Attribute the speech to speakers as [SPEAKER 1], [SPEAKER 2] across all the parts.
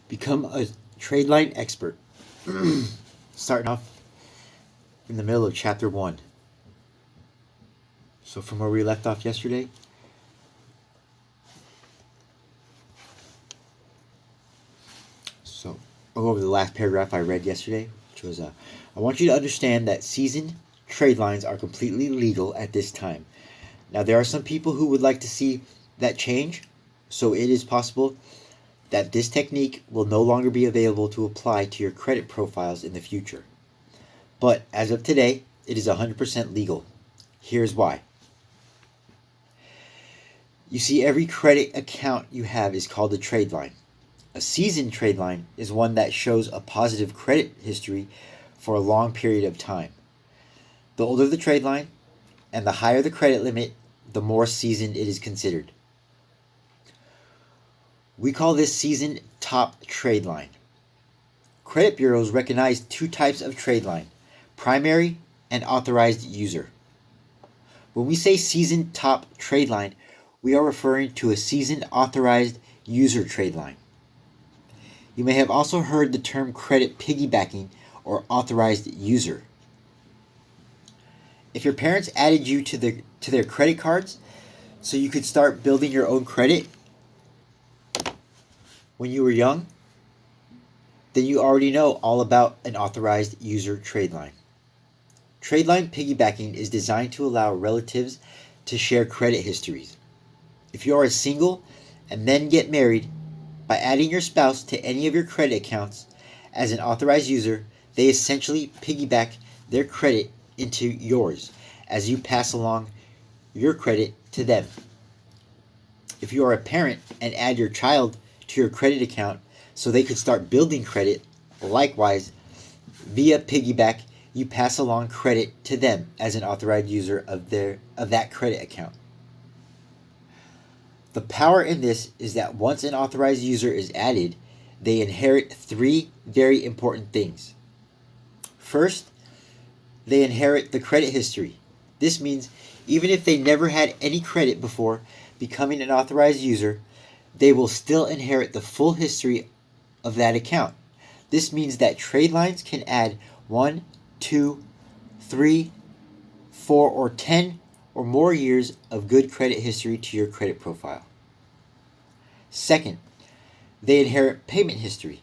[SPEAKER 1] Become a trade line expert. Starting off in the middle of chapter 1. So, from where we left off yesterday, I'll go over the last paragraph I read yesterday, which was I want you to understand that seasoned trade lines are completely legal at this time. Now, there are some people who would like to see that change, so it is possible that this technique will no longer be available to apply to your credit profiles in the future. But as of today, it is 100% legal. Here's why. You see, every credit account you have is called a trade line. A seasoned trade line is one that shows a positive credit history for a long period of time. The older the trade line and the higher the credit limit, the more seasoned it is considered. We call this seasoned top trade line. Credit bureaus recognize two types of trade line: primary and authorized user. When we say seasoned top trade line, we are referring to a seasoned authorized user trade line. You may have also heard the term credit piggybacking or authorized user. If your parents added you to their credit cards so you could start building your own credit when you were young, then you already know all about an authorized user trade line. Trade line piggybacking is designed to allow relatives to share credit histories. If you are single and then get married, by adding your spouse to any of your credit accounts as an authorized user, they essentially piggyback their credit into yours as you pass along your credit to them. If you are a parent and add your child to your credit account so they could start building credit, likewise, via piggyback, you pass along credit to them as an authorized user of that credit account. The power in this is that once an authorized user is added, they inherit three very important things. First, they inherit the credit history. This means even if they never had any credit before becoming an authorized user, they will still inherit the full history of that account. This means that trade lines can add 1, 2, 3, 4, or 10 or more years of good credit history to your credit profile. Second, they inherit payment history.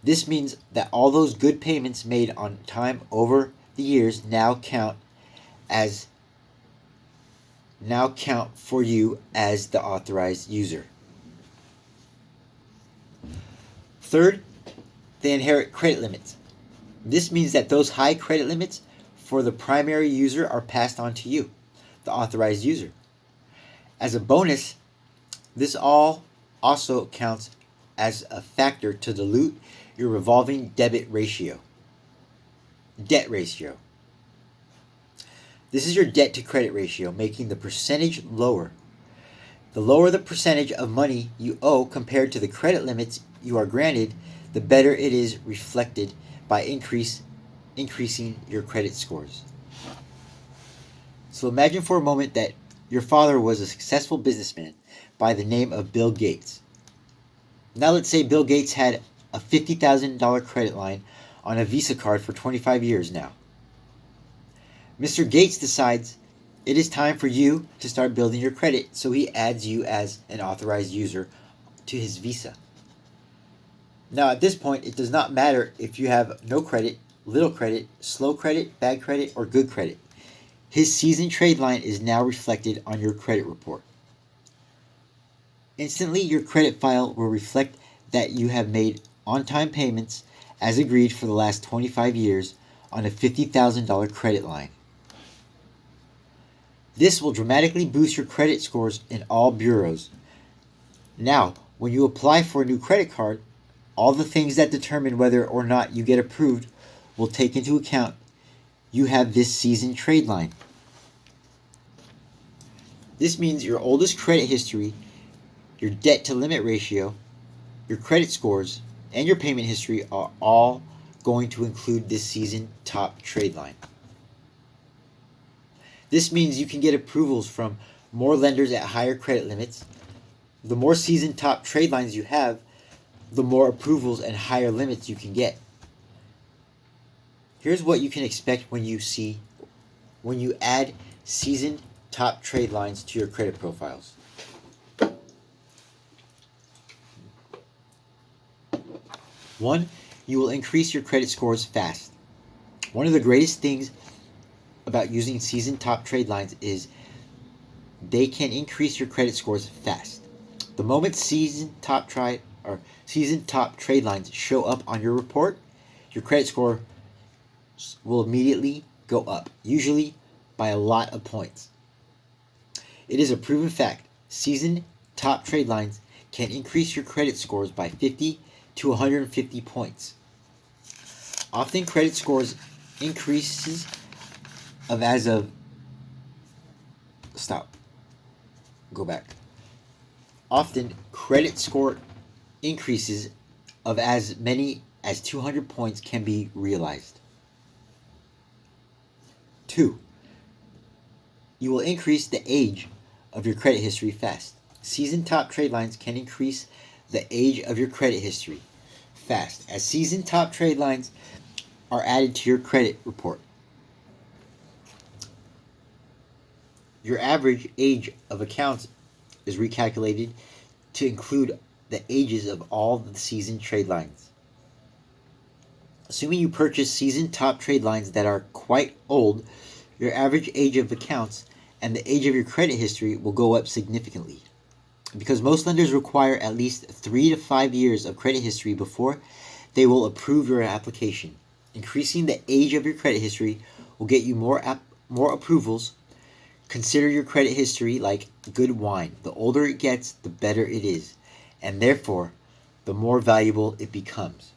[SPEAKER 1] This means that all those good payments made on time over the years now count for you as the authorized user. Third, they inherit credit limits. This means that those high credit limits for the primary user are passed on to you, the authorized user. As a bonus, this also counts as a factor to dilute your revolving debt ratio. This is your debt to credit ratio, making the percentage lower. The lower the percentage of money you owe compared to the credit limits you are granted, the better it is reflected by increasing your credit scores. So imagine for a moment that your father was a successful businessman by the name of Bill Gates. Now let's say Bill Gates had a $50,000 credit line on a Visa card for 25 years now. Mr. Gates decides it is time for you to start building your credit, so he adds you as an authorized user to his Visa. Now at this point, it does not matter if you have no credit, little credit, slow credit, bad credit, or good credit. His seasoned trade line is now reflected on your credit report. Instantly, your credit file will reflect that you have made on-time payments as agreed for the last 25 years on a $50,000 credit line. This will dramatically boost your credit scores in all bureaus. Now, when you apply for a new credit card, all the things that determine whether or not you get approved will take into account you have this seasoned trade line. This means your oldest credit history, your debt to limit ratio, your credit scores, and your payment history are all going to include this seasoned top trade line. This means you can get approvals from more lenders at higher credit limits. The more seasoned top trade lines you have, the more approvals and higher limits you can get. Here's what you can expect when you add seasoned top trade lines to your credit profiles. One, you will increase your credit scores fast. One of the greatest things about using seasoned top trade lines is they can increase your credit scores fast. The moment seasoned top trade lines show up on your report, your credit score will immediately go up, usually by a lot of points. It is a proven fact. Seasoned top trade lines can increase your credit scores by 50 to 150 points. Often credit scores increases of as of stop. Go back. Often credit score increases of as many as 200 points can be realized. 2. You will increase the age of your credit history fast. Seasoned top trade lines can increase the age of your credit history fast, as seasoned top trade lines are added to your credit report. Your average age of accounts is recalculated to include the ages of all the seasoned trade lines. Assuming you purchase seasoned top trade lines that are quite old, your average age of accounts and the age of your credit history will go up significantly. Because most lenders require at least 3 to 5 years of credit history before they will approve your application. Increasing the age of your credit history will get you more approvals. Consider your credit history like good wine. The older it gets, the better it is, and therefore, the more valuable it becomes.